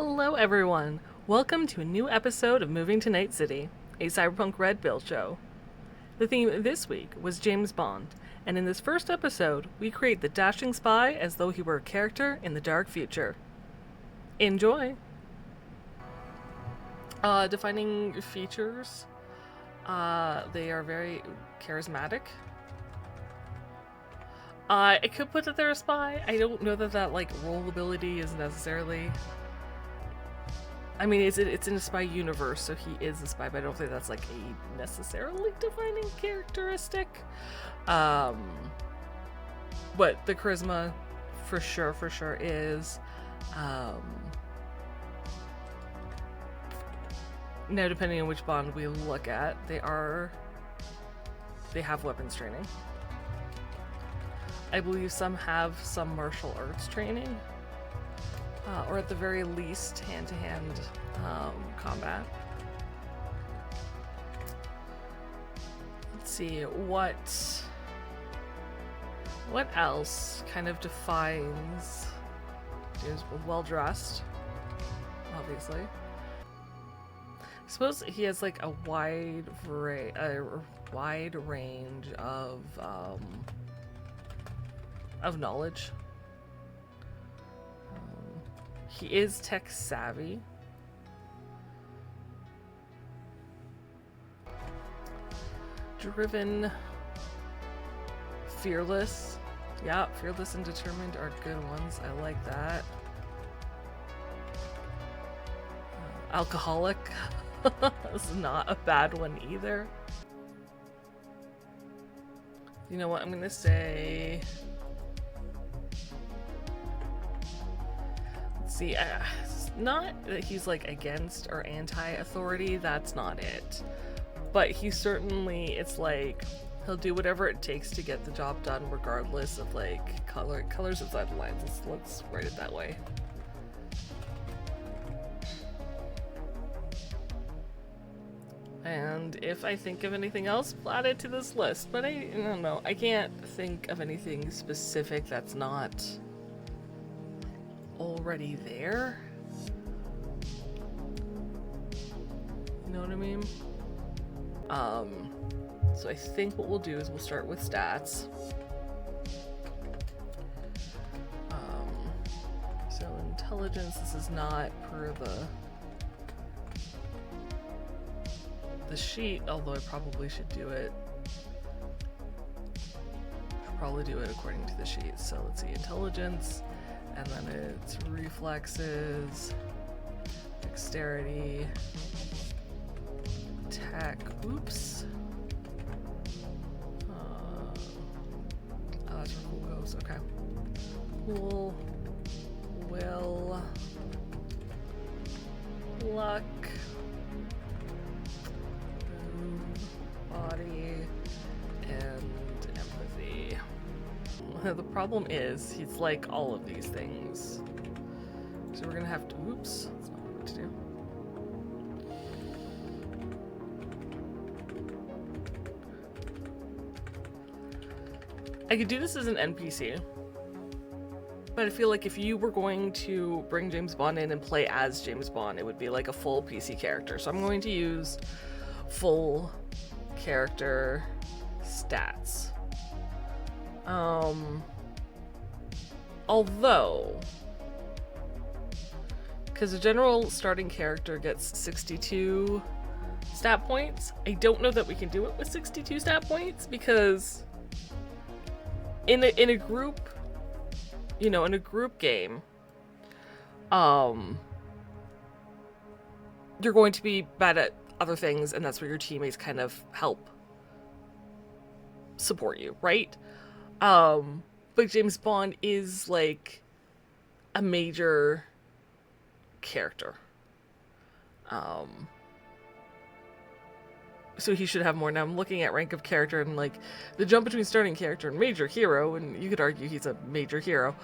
Hello everyone! Welcome to a new episode of Moving to Night City, a Cyberpunk RED build show. The theme this week was James Bond, and in this first episode, we create the dashing spy as though he were a character in the dark future. Enjoy! Defining features. They are very charismatic. I could put that they're a spy. I don't know that role ability is necessarily... I mean, it's in a spy universe, so he is a spy, but I don't think that's a necessarily defining characteristic. But the charisma for sure is. Now, depending on which Bond we look at, they have weapons training. I believe some have some martial arts training. Or at the very least, hand-to-hand combat. Let's see, what else kind of defines James? Well-dressed, obviously. I suppose he has a wide range of knowledge. He is tech savvy. Driven. Fearless. Yeah, fearless and determined are good ones. I like that. Alcoholic. This is not a bad one either. You know what? I'm gonna say... See, it's not that he's against or anti-authority, that's not it. But he certainly, he'll do whatever it takes to get the job done regardless of colors outside the lines. Let's write it that way. And if I think of anything else, I'll add it to this list. But I don't know, I can't think of anything specific that's not already there. You know what I mean? So I think what we'll do is we'll start with stats. So intelligence, this is not per the sheet, although I probably should do it. Should probably do it according to the sheet. So let's see, intelligence. And then it's reflexes, dexterity, attack, oops. Oh, that's where cool goes, okay. Cool, will, luck, body, and empathy. The problem is, he's like all of these things. So we're gonna have to, oops, that's not what to do. I could do this as an NPC, but I feel like if you were going to bring James Bond in and play as James Bond, it would be like a full PC character. So I'm going to use full character stats. Although, because the general starting character gets 62 stat points, I don't know that we can do it with 62 stat points, because in a group, you know, in a group game, you're going to be bad at other things, and that's where your teammates kind of help support you, right? But James Bond is a major character. So he should have more. Now I'm looking at rank of character, and the jump between starting character and major hero, and you could argue he's a major hero,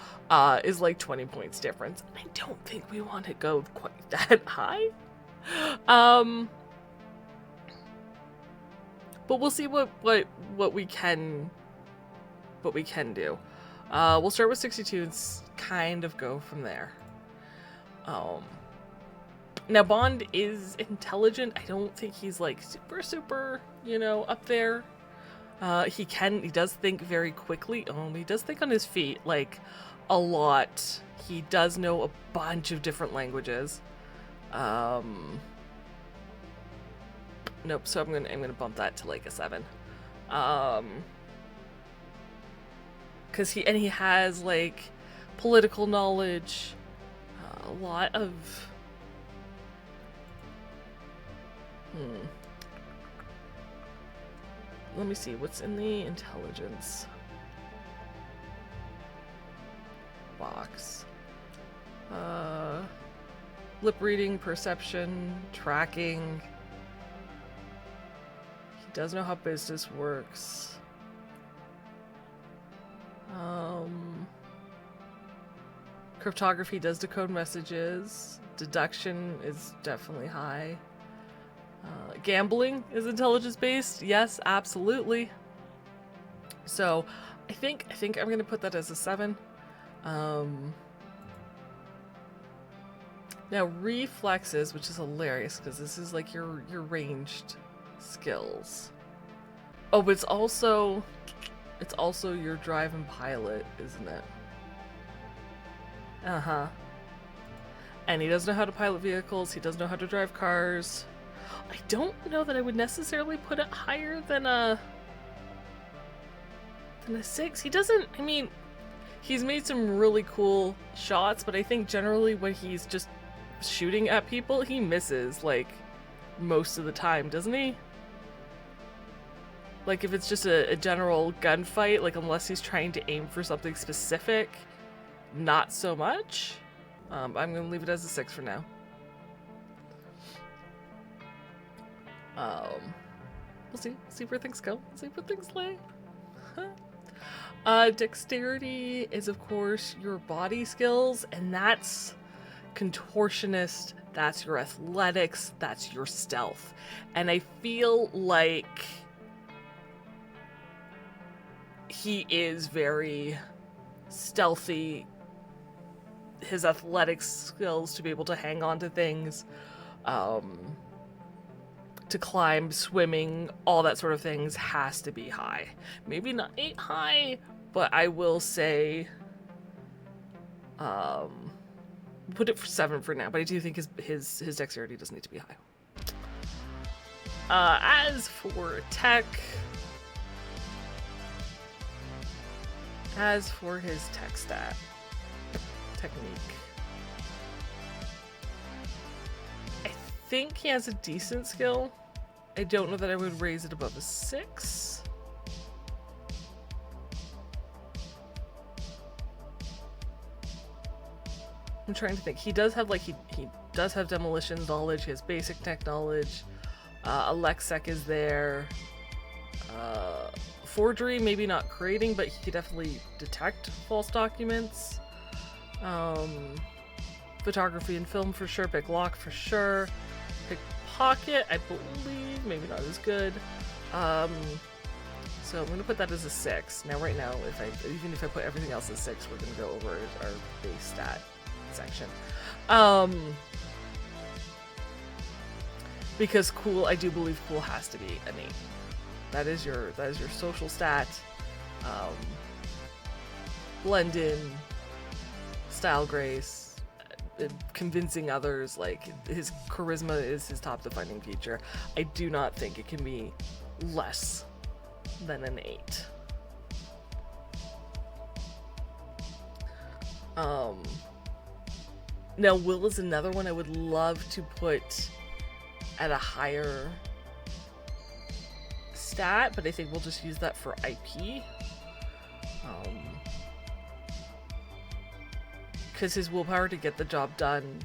is 20 points difference. I don't think we want to go quite that high. But we'll see what we can do. We'll start with 62 and kind of go from there. Now, Bond is intelligent. I don't think he's like super, up there. He does think very quickly. He does think on his feet, like, a lot. He does know a bunch of different languages. Nope, so I'm gonna bump that to like a 7. Cause he has like political knowledge, a lot of let me see what's in the intelligence box. Lip reading, perception, tracking. He does know how business works. Cryptography, does decode messages. Deduction is definitely high. Gambling is intelligence based. Yes, absolutely. So I think I'm gonna put that as a 7. Now reflexes, which is hilarious because this is like your ranged skills. Oh, but it's also your drive and pilot, isn't it? Uh-huh. And he does know how to pilot vehicles. He does know how to drive cars. I don't know that I would necessarily put it higher than a 6. He doesn't, I mean, he's made some really cool shots, but I think generally when he's just shooting at people, he misses, like, most of the time, doesn't he? Like, if it's just a general gunfight, like, unless he's trying to aim for something specific, not so much. I'm gonna leave it as a 6 for now. We'll see where things go. See where things lay. Dexterity is, of course, your body skills, and that's contortionist, that's your athletics, that's your stealth. And I feel like he is very stealthy. His athletics skills to be able to hang on to things, to climb, swimming, all that sort of things has to be high. Maybe not 8 high, but I will say, put it for 7 for now. But I do think his dexterity does need to be high. As for tech, his tech stat, technique, I think he has a decent skill. I don't know that I would raise it above a 6. I'm trying to think. He does have like he does have demolition knowledge. He has basic tech knowledge. Alexec is there. Forgery, maybe not creating, but he could definitely detect false documents. Photography and film for sure. Picklock for sure. Pickpocket, I believe, maybe not as good. So I'm gonna put that as a 6. Now, right now, even if I put everything else as 6, we're gonna go over our base stat section. Because cool, I do believe cool has to be an 8. That is your social stat. Blend in, style grace, convincing others, like his charisma is his top defining feature. I do not think it can be less than an 8. Now Will is another one I would love to put at a higher stat, but I think we'll just use that for IP. Because his willpower to get the job done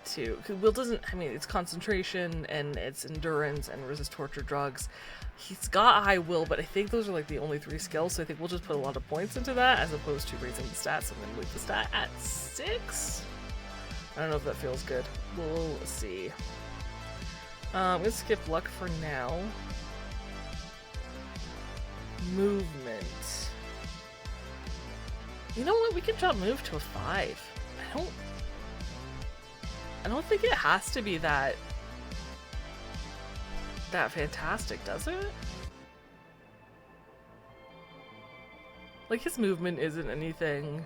too. Will doesn't, I mean, it's concentration and it's endurance and resist torture drugs. He's got a high will, but I think those are like the only 3 skills, so I think we'll just put a lot of points into that as opposed to raising the stats. So I'm going to leave the stat at 6. I don't know if that feels good. We'll see. I'm going to skip luck for now. Movement. You know what? We can drop move to a 5. I don't think it has to be that fantastic, does it? Like, his movement isn't anything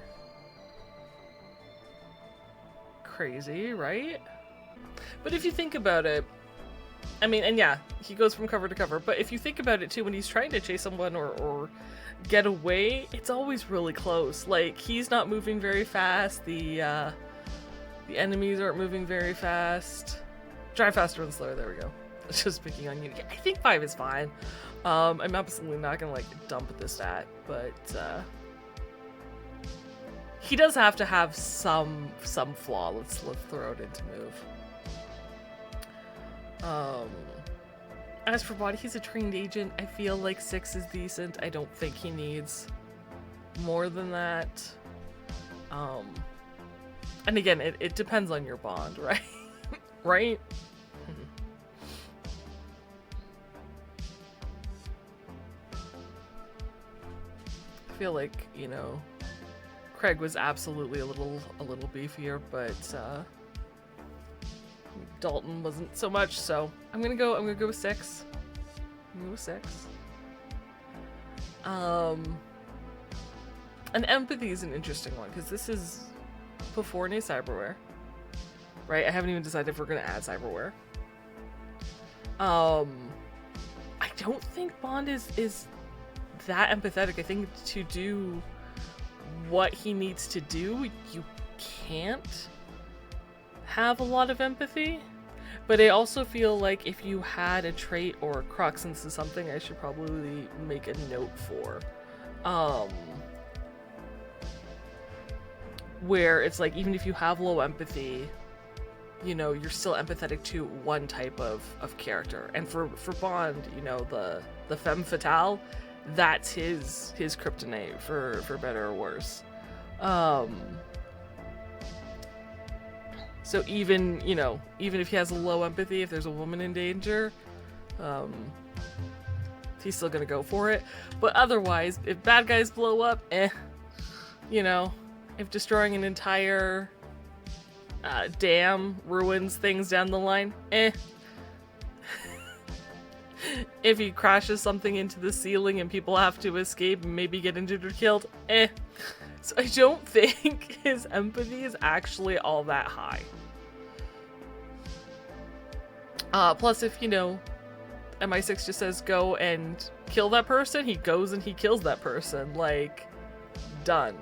crazy, right? But if you think about it, I mean, and yeah, he goes from cover to cover, but if you think about it too, when he's trying to chase someone or get away, it's always really close. Like, he's not moving very fast, the enemies aren't moving very fast. Drive faster and slower, there we go. Just picking on you. I think 5 is fine. I'm absolutely not gonna like dump this stat, but he does have to have some flaw. Let's throw it into move. As for body, he's a trained agent. I feel like 6 is decent. I don't think he needs more than that. And again, it depends on your bond, right? Right? I feel like, you know, Craig was absolutely a little beefier, but Dalton wasn't so much, so I'm gonna go with 6. I'm gonna go with 6. And empathy is an interesting one, because this is before any cyberware. Right? I haven't even decided if we're gonna add cyberware. I don't think Bond is that empathetic. I think to do what he needs to do, you can't have a lot of empathy. But I also feel like if you had a trait or a crux, and this is something I should probably make a note for, where it's like, even if you have low empathy, you know, you're still empathetic to one type of character. And for Bond, you know, the femme fatale, that's his kryptonite, for better or worse. So even, you know, even if he has a low empathy, if there's a woman in danger, he's still gonna go for it. But otherwise, if bad guys blow up, you know, if destroying an entire dam ruins things down the line, if he crashes something into the ceiling and people have to escape and maybe get injured or killed, So I don't think his empathy is actually all that high. Plus, if, you know, MI6 just says go and kill that person, he goes and he kills that person. Like, done.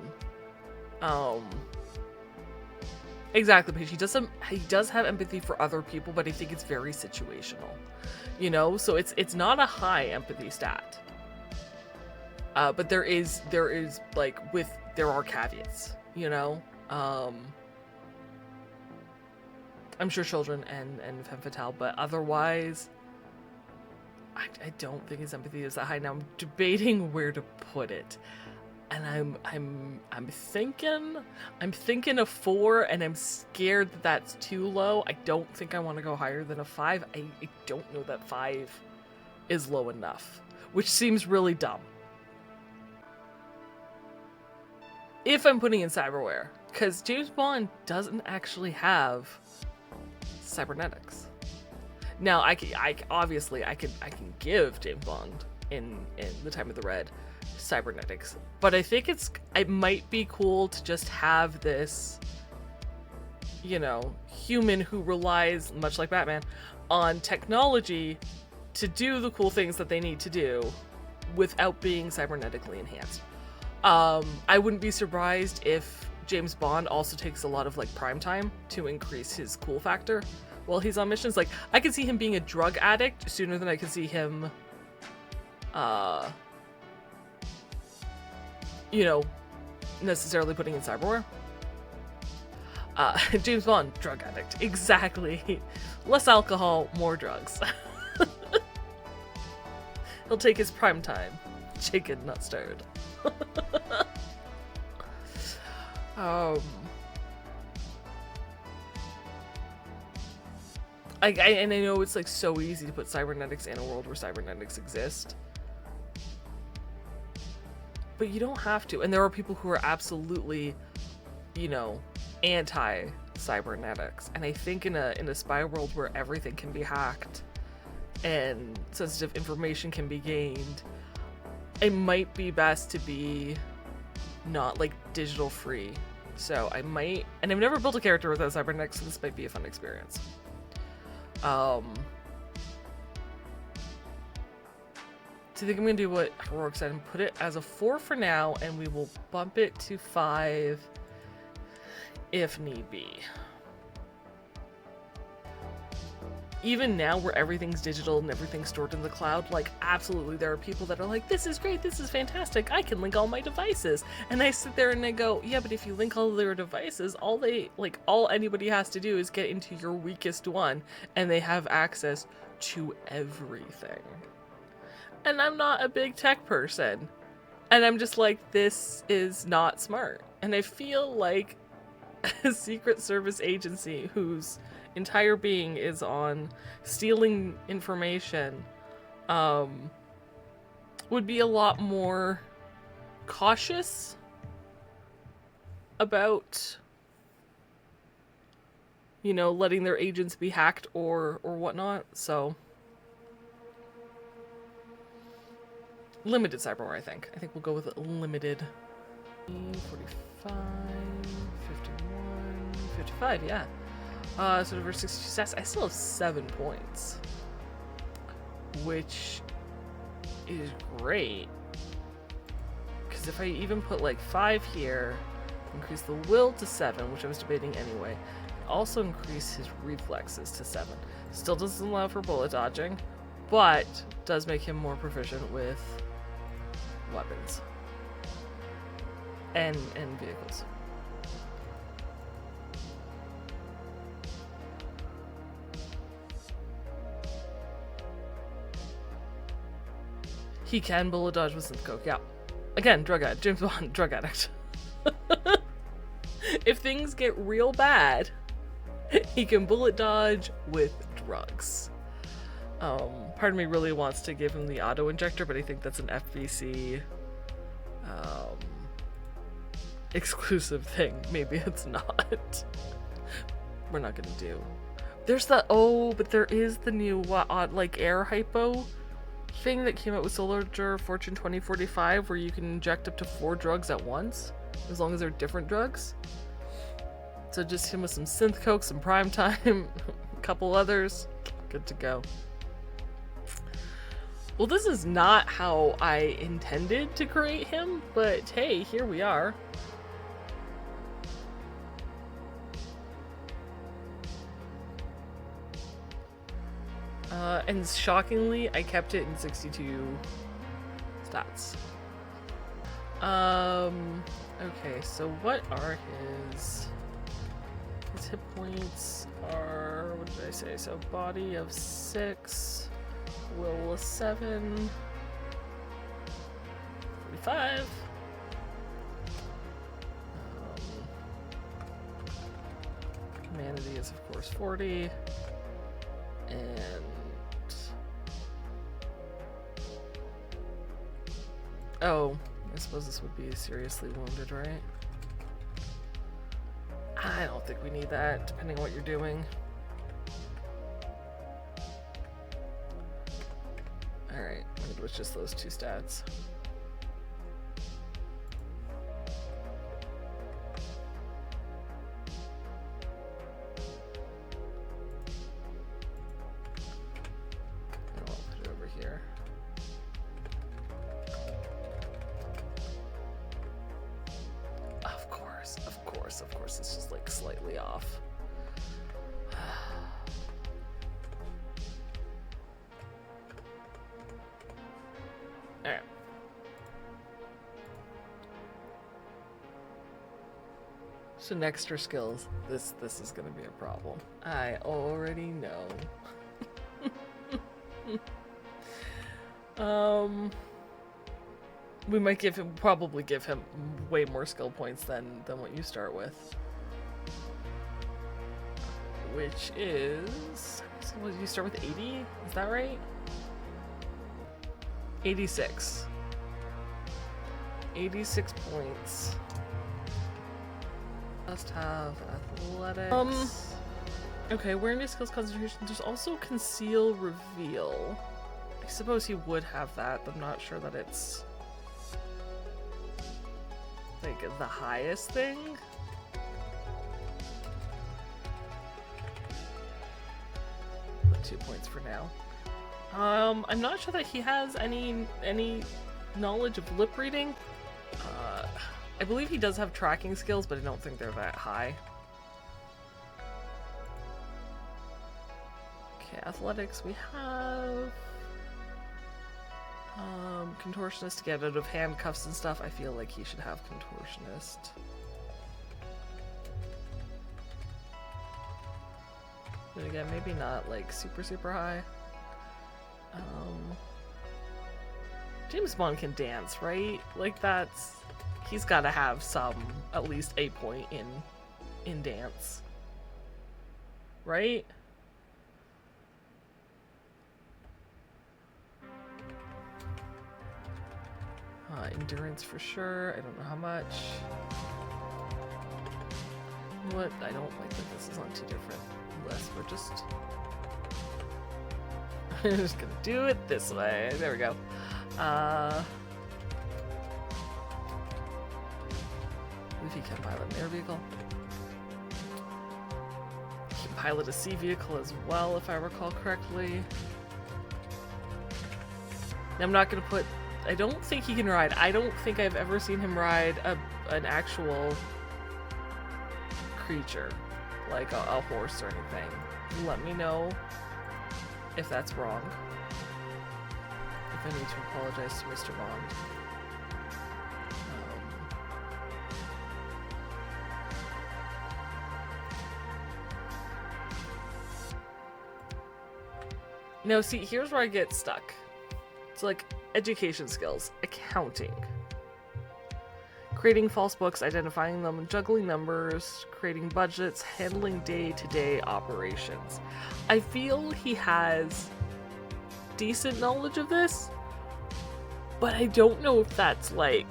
Exactly, because he does have empathy for other people, but I think it's very situational. You know, so it's not a high empathy stat. But there is like, there are caveats, you know? I'm sure children and femme fatale, but otherwise, I don't think his empathy is that high. Now I'm debating where to put it, and I'm thinking a 4, and I'm scared that that's too low. I don't think I want to go higher than a 5. I don't know that 5 is low enough, which seems really dumb. If I'm putting in cyberware, because James Bond doesn't actually have cybernetics. Now, I can give James Bond in The Time of the Red cybernetics, but I think it might be cool to just have this, you know, human who relies, much like Batman, on technology to do the cool things that they need to do without being cybernetically enhanced. I wouldn't be surprised if James Bond also takes a lot of like prime time to increase his cool factor while he's on missions. Like, I could see him being a drug addict sooner than I could see him, you know, necessarily putting in cyberware. James Bond, drug addict. Exactly. Less alcohol, more drugs. He'll take his prime time. Chicken, not stirred. And I know it's like so easy to put cybernetics in a world where cybernetics exist, but you don't have to. And there are people who are absolutely, you know, anti cybernetics. And I think in a spy world where everything can be hacked and sensitive information can be gained, it might be best to be not like digital free. So I might, and I've never built a character without cybernetics, so this might be a fun experience. So I think I'm gonna do what Heroic said and put it as a 4 for now, and we will bump it to 5 if need be. Even now where everything's digital and everything's stored in the cloud, like absolutely there are people that are like, this is great, this is fantastic, I can link all my devices. And I sit there and I go, yeah, but if you link all their devices, all anybody has to do is get into your weakest one and they have access to everything. And I'm not a big tech person. And I'm just like, this is not smart. And I feel like a Secret Service agency whose entire being is on stealing information would be a lot more cautious about, you know, letting their agents be hacked or whatnot. So limited cyberwar, I think we'll go with limited. 45, 51, 55, yeah. So over 62 stats, I still have 7 points, which is great. Because if I even put like 5 here, increase the will to 7, which I was debating anyway, also increase his reflexes to 7. Still doesn't allow for bullet dodging, but does make him more proficient with weapons and vehicles. He can bullet dodge with synth coke, yeah. Again, drug addict, James Bond, drug addict. If things get real bad, he can bullet dodge with drugs. Part of me really wants to give him the auto injector, but I think that's an FBC exclusive thing. Maybe it's not. We're not gonna do. There's the, oh, but there is the new like air hypo thing that came out with Soldier Fortune 2045 where you can inject up to 4 drugs at once as long as they're different drugs. So just him with some synth coke, some prime time, a couple others, good to go. Well, this is not how I intended to create him, but hey, here we are. And shockingly, I kept it in 62 stats. Okay, so what are his hit points are, what did I say? So body of 6, will of 7, 45. Humanity is of course 40. And oh, I suppose this would be seriously wounded, right? I don't think we need that, depending on what you're doing. Alright, it was just those 2 stats. Of course, it's just like slightly off. Alright. So next for skills, this is gonna be a problem. I already know. We might probably give him way more skill points than what you start with. Which is, so what, you start with 80? Is that right? 86. 86 points. Must have athletics. Okay, awareness, skills, concentration. There's also conceal, reveal. I suppose he would have that, but I'm not sure that it's like the highest thing. But 2 points for now. I'm not sure that he has any knowledge of lip reading. I believe he does have tracking skills, but I don't think they're that high. Okay, athletics we have. Contortionist to get out of handcuffs and stuff. I feel like he should have contortionist. But again, maybe not like super high. James Bond can dance, right? Like that's... He's gotta have some, at least a point in dance. Right? Endurance for sure. I don't know how much. You know what? I don't like that this is on two different lists. We're just... I'm just gonna do it this way. There we go. If he can pilot an air vehicle. He can pilot a sea vehicle as well, if I recall correctly. Now, I'm not gonna put... I don't think he can ride. I don't think I've ever seen him ride an actual creature, like a horse or anything. Let me know if that's wrong. If I need to apologize to Mr. Bond. No, see, here's where I get stuck. It's like education skills, accounting, creating false books, identifying them, juggling numbers, creating budgets, handling day-to-day operations. I feel he has decent knowledge of this, but I don't know if that's like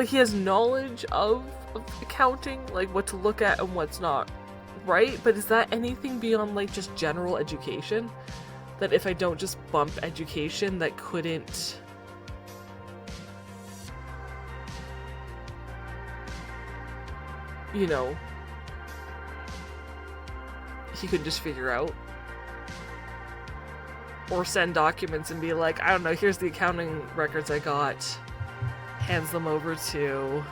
he has knowledge of accounting, like what to look at and what's not right, but is that anything beyond like just general education? That if I don't just bump education, that couldn't... You know... He could just figure out? Or send documents and be like, I don't know, here's the accounting records I got. Hands them over to...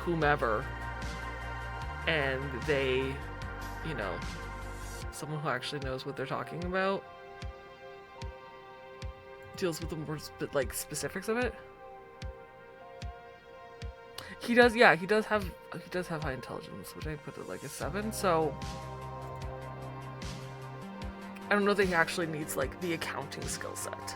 whomever. And they... You know, someone who actually knows what they're talking about deals with the more specifics of it. He does, yeah, he does have high intelligence, which I put at like a 7. So I don't know that he actually needs like the accounting skill set.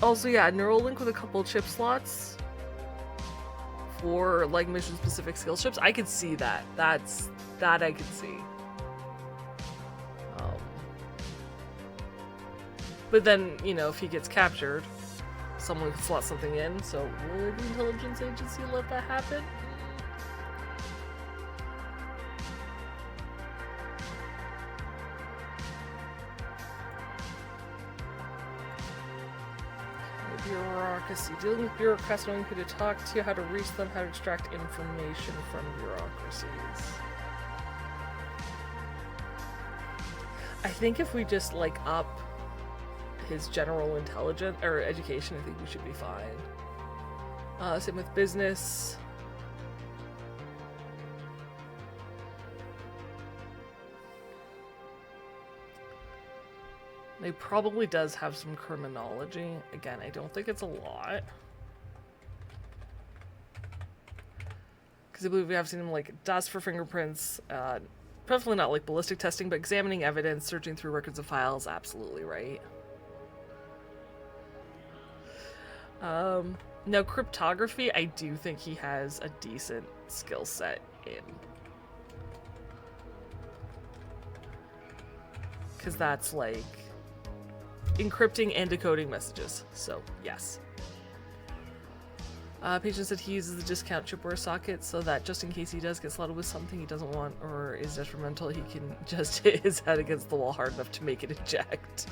Also, yeah, Neuralink with a couple chip slots. For like mission specific skill chips, I could see that. That I could see. But then, you know, if he gets captured, someone could slot something in. So would the intelligence agency let that happen? Bureaucracy. Dealing with bureaucrats, knowing who to talk to, how to reach them, how to extract information from bureaucracies. I think if we just like up his general intelligence or education, I think we should be fine. Same with business. He probably does have some criminology. Again, I don't think it's a lot. Because I believe we have seen him like dust for fingerprints. Definitely not like ballistic testing, but examining evidence, searching through records of files, absolutely right. Now cryptography, I do think he has a decent skill set in. Because that's like... encrypting and decoding messages. So, yes. Patient said he uses the discount chipware socket so that just in case he does get slotted with something he doesn't want or is detrimental, he can just hit his head against the wall hard enough to make it eject.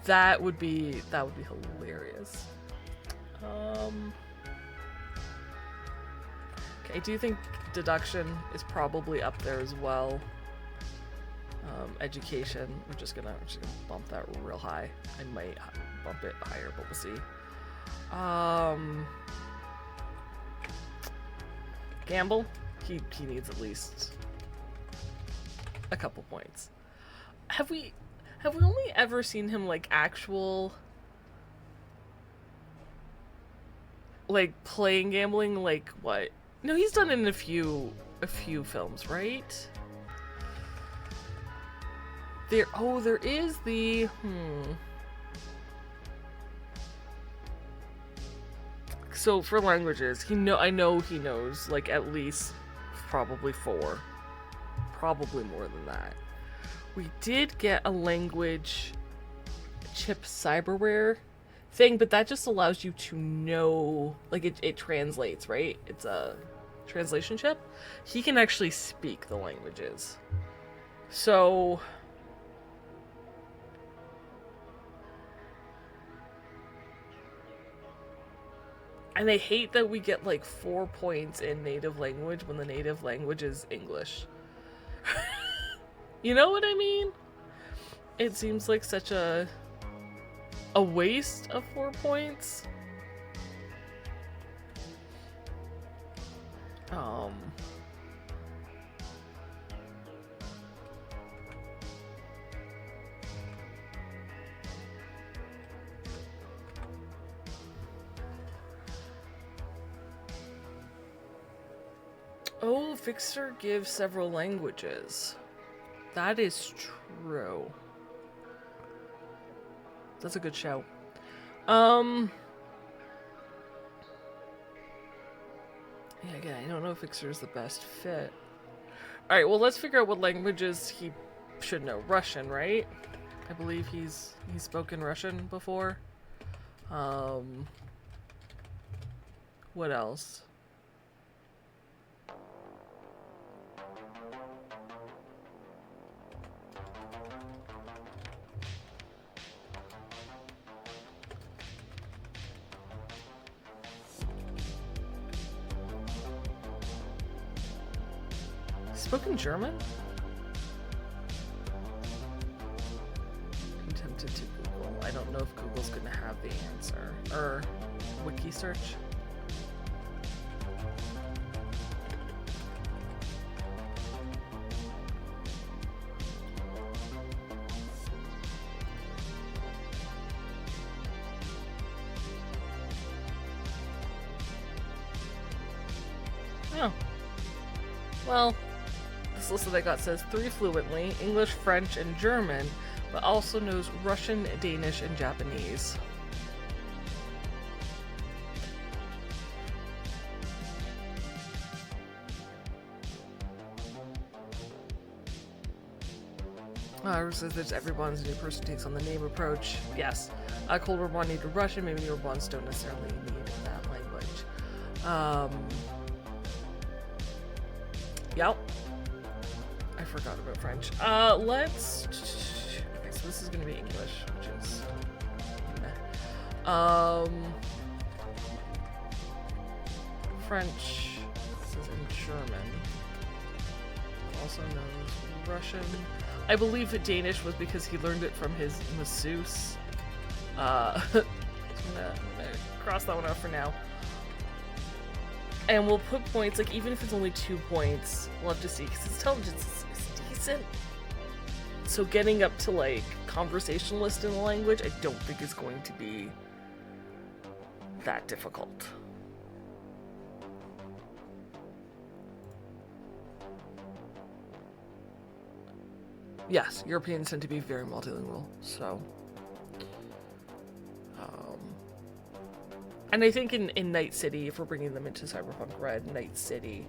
That would be hilarious. Okay, I do think deduction is probably up there as well. Education, I'm just gonna bump that real high. I might bump it higher, but we'll see. Gamble, he needs at least a couple points. Have we only ever seen him like actual like playing gambling? Like what? No, he's done it in a few films, right? There is the So for languages, I know he knows like at least probably 4. Probably more than that. We did get a language chip cyberware thing, but that just allows you to know, like it translates, right? It's a translation chip. He can actually speak the languages. So and I hate that we get like 4 points in native language when the native language is English. You know what I mean? It seems like such a waste of 4 points. Oh, Fixer gives several languages. That is true. That's a good show. Yeah, again, I don't know if Fixer is the best fit. Alright, well, let's figure out what languages he should know. Russian, right? I believe he's spoken Russian before. What else? Spoken German? I'm tempted to Google. I don't know if Google's gonna have the answer. Or wiki search. Oh. Well, this list that I got says 3 fluently, English, French, and German, but also knows Russian, Danish, and Japanese. Says that everyone's new person takes on the name approach. Yes. Cold War Bond needed Russian, maybe newer bonds don't necessarily need that language. Yep. I forgot about French. Let's... Okay, so this is gonna be English, which is... French. This is in German. Also knows Russian. I believe that Danish was because he learned it from his masseuse. I'm gonna cross that one out for now. And we'll put points, like, even if it's only 2 points, we'll have to see, because his intelligence is decent. So getting up to, like, conversationalist in the language, I don't think is going to be that difficult. Yes, Europeans tend to be very multilingual, so... And I think in Night City, if we're bringing them into Cyberpunk RED, Night City,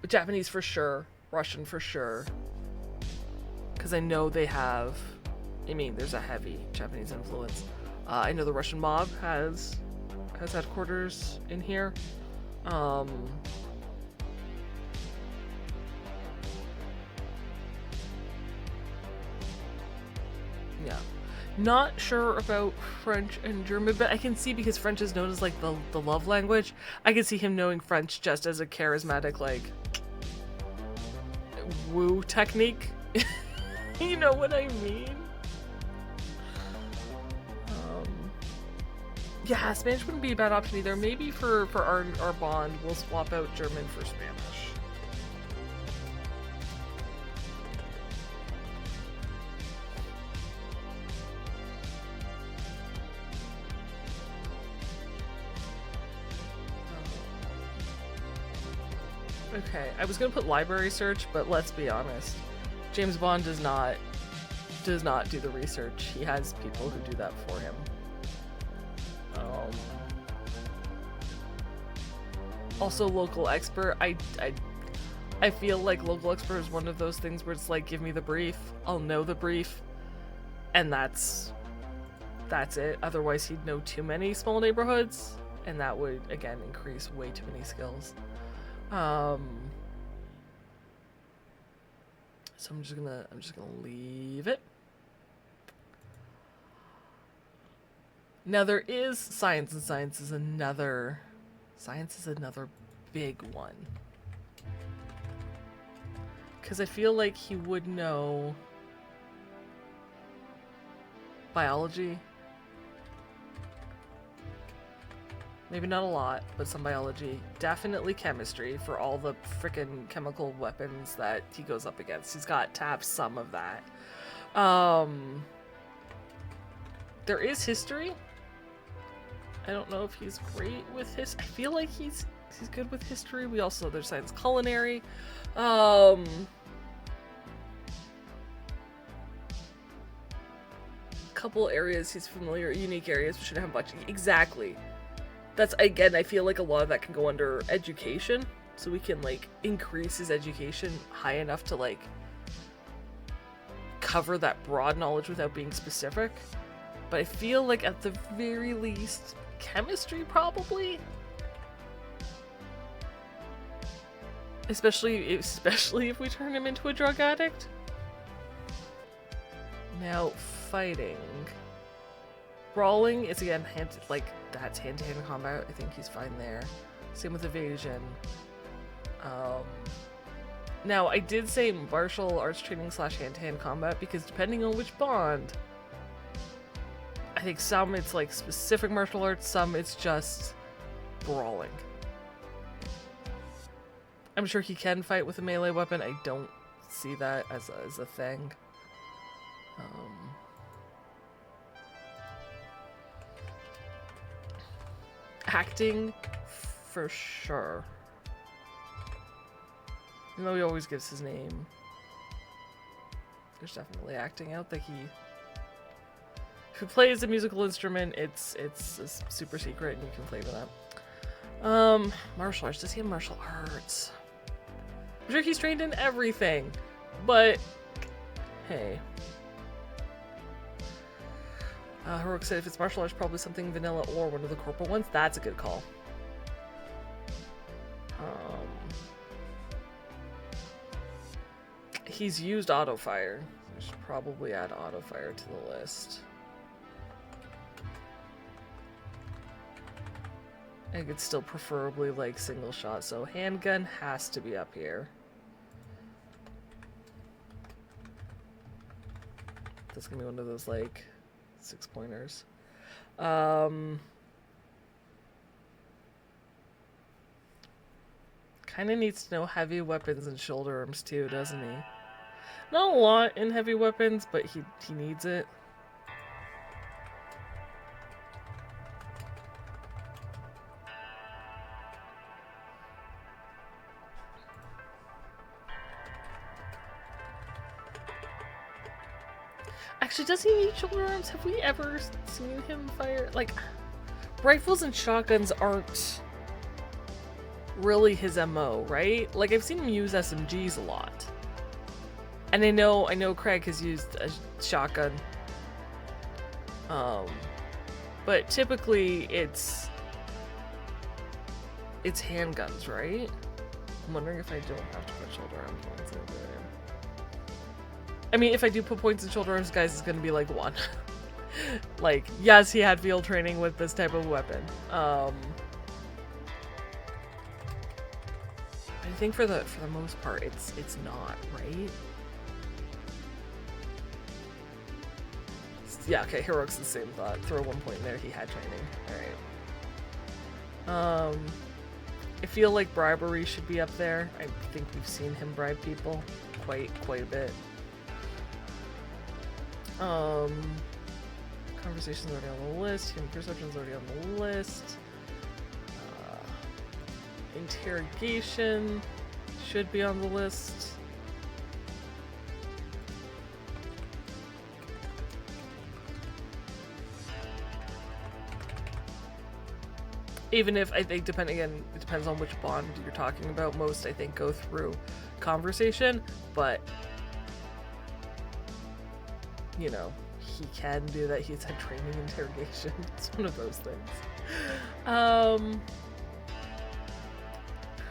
Japanese for sure, Russian for sure. Because I know they have, I mean, there's a heavy Japanese influence. I know the Russian mob has headquarters in here. Yeah. Not sure about French and German, but I can see, because French is known as like the love language, I can see him knowing French just as a charismatic, like, woo technique. You know what I mean? Yeah, Spanish wouldn't be a bad option either. Maybe for our bond, we'll swap out German for Spanish. Okay, I was gonna put library search, but let's be honest. James Bond does not do the research. He has people who do that for him. Also, local expert. I feel like local expert is one of those things where it's like, give me the brief, I'll know the brief, and that's it. Otherwise, he'd know too many small neighborhoods, and that would again increase way too many skills. So I'm just gonna leave it. Now there is science, and science is another big one. Because I feel like he would know biology. Maybe not a lot, but some biology. Definitely chemistry for all the frickin' chemical weapons that he goes up against. He's got to have some of that. There is history. I don't know if he's great with his. I feel like he's good with history. We also, there's science, culinary. Couple areas he's familiar, unique areas. We shouldn't have much. Exactly. That's, again, I feel like a lot of that can go under education, so we can like increase his education high enough to like cover that broad knowledge without being specific. But I feel like at the very least, chemistry probably. Especially if we turn him into a drug addict. Now, fighting. Brawling is again that's hand-to-hand combat. I think he's fine there. Same with evasion. Now I did say martial arts training / hand-to-hand combat because depending on which bond, I think some it's like specific martial arts, some it's just brawling. I'm sure he can fight with a melee weapon. I don't see that as a thing. Acting, for sure. Even though he always gives his name, there's definitely acting out that he... If he plays a musical instrument, it's a super secret and you can play with that. Martial arts. Does he have martial arts? I'm sure he's trained in everything, but hey. Heroic said if it's martial arts, probably something vanilla or one of the corporal ones. That's a good call. He's used auto fire. I should probably add auto fire to the list. I think it's still preferably like single shot, so handgun has to be up here. That's gonna be one of those like 6-pointers. Kind of needs to know heavy weapons and shoulder arms too, doesn't he? Not a lot in heavy weapons, but he needs it. Actually, does he need shoulder arms? Have we ever seen him fire? Like, rifles and shotguns aren't really his MO, right? Like, I've seen him use SMGs a lot. And I know Craig has used a shotgun. But typically it's handguns, right? I'm wondering if I don't have to put shoulder arm points in there. I mean, if I do put points in shoulder arms, guys, it's gonna be like 1. Like, yes, he had field training with this type of weapon. I think for the most part, it's not, right? Yeah, okay, Heroic's the same thought. Throw 1 point in there, he had training. Alright. I feel like bribery should be up there. I think we've seen him bribe people quite a bit. Conversation's already on the list. Human perception's already on the list. Interrogation should be on the list. Even if, I think, it depends on which bond you're talking about. Most, I think, go through conversation, but, you know, he can do that. He's had training interrogation. It's one of those things.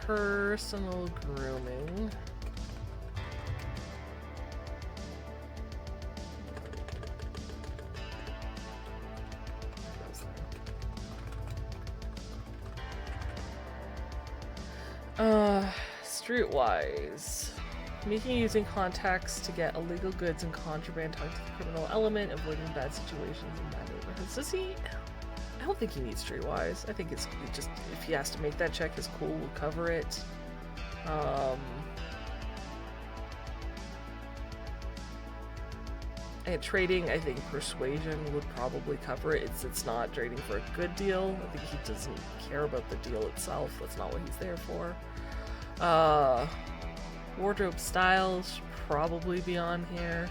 Personal grooming. Streetwise. Making using contacts to get illegal goods and contraband, talking to the criminal element, avoiding bad situations in bad neighborhoods. Does he? I don't think he needs streetwise. I think it's just, if he has to make that check, his cool will cover it. And trading, I think persuasion would probably cover it. It's not trading for a good deal. I think he doesn't care about the deal itself. That's not what he's there for. Wardrobe styles should probably be on here.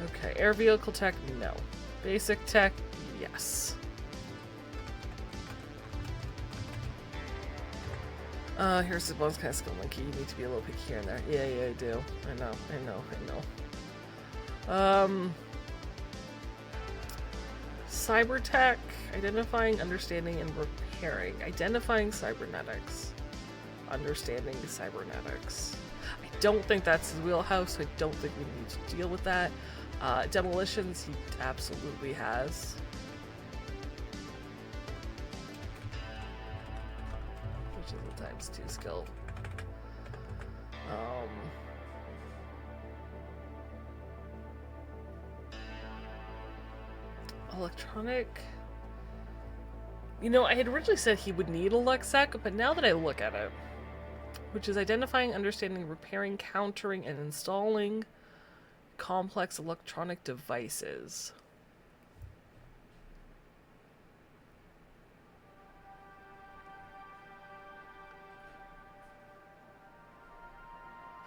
Okay, air vehicle tech, no. Basic tech, yes. Here's the bonus kind of skill monkey. You need to be a little picky here and there. Yeah, I do. I know. Cyber tech, identifying, understanding, and repairing. Identifying cybernetics. Understanding cybernetics. I don't think that's his wheelhouse, so I don't think we need to deal with that. Demolitions, he absolutely has. Which is a ×2 skill. Electronic. You know, I had originally said he would need a Lexec, but now that I look at it, which is identifying, understanding, repairing, countering, and installing complex electronic devices.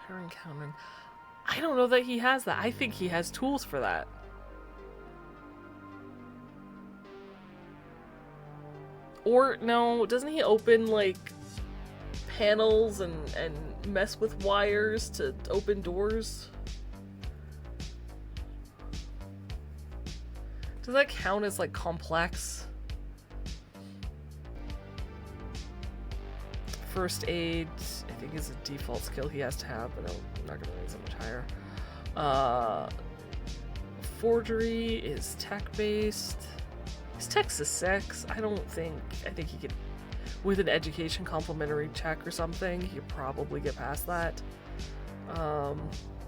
Repairing, countering. I don't know that he has that. I think he has tools for that. Or, no, doesn't he open, like, panels and mess with wires to open doors? Does that count as, like, complex? First aid, I think, is a default skill he has to have, but I'm not gonna raise it much higher. Forgery is tech-based. His tech's a 6. I think he could, with an education complimentary check or something, he could probably get past that.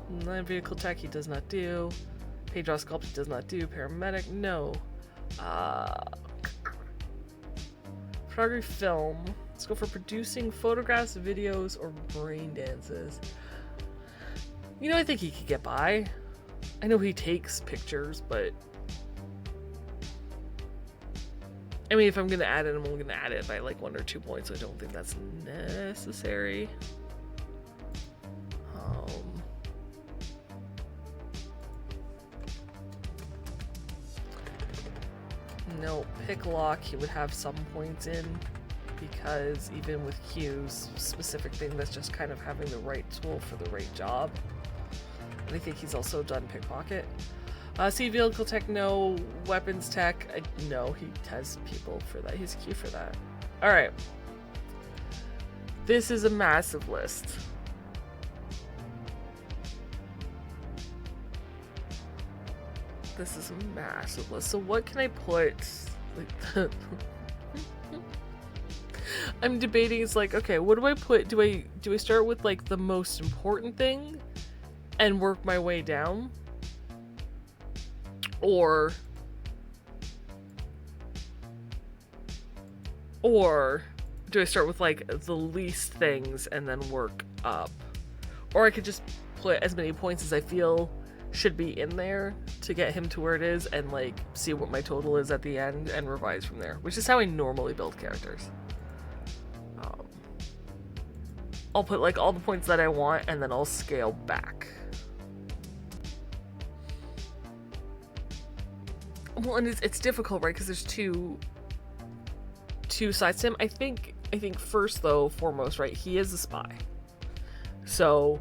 Vehicle tech he does not do. Page draw sculpt he does not do. Paramedic, no. Photography film. Let's go for producing photographs, videos, or brain dances. You know, I think he could get by. I know he takes pictures, but I mean, if I'm gonna add it, I'm only gonna add it by like 1 or 2 points, so I don't think that's necessary. Nope. pick lock he would have some points in, because even with Q's specific thing, that's just kind of having the right tool for the right job. And I think he's also done pickpocket. C vehicle tech, no. Weapons tech, no. He has people for that. He's Q for that. All right. This is a massive list. This is a massive list. So what can I put? Like, I'm debating. It's like, okay, what do I put? Do I start with like the most important thing and work my way down, or do I start with like the least things and then work up? Or I could just put as many points as I feel should be in there to get him to where it is, and like see what my total is at the end and revise from there, which is how I normally build characters. I'll put like all the points that I want, and then I'll scale back. Well, and it's difficult, right? Because there's two sides to him. I think first though, foremost, right? He is a spy, so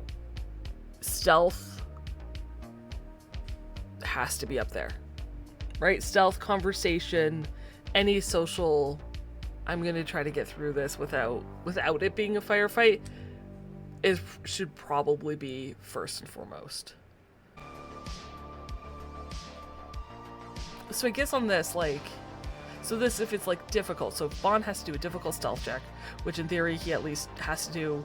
stealth has to be up there, right? Stealth, conversation, any social. I'm gonna try to get through this without it being a firefight. It should probably be first and foremost. So I guess on this, like, so this, if it's like difficult, so if Bond has to do a difficult stealth check, which in theory he at least has to do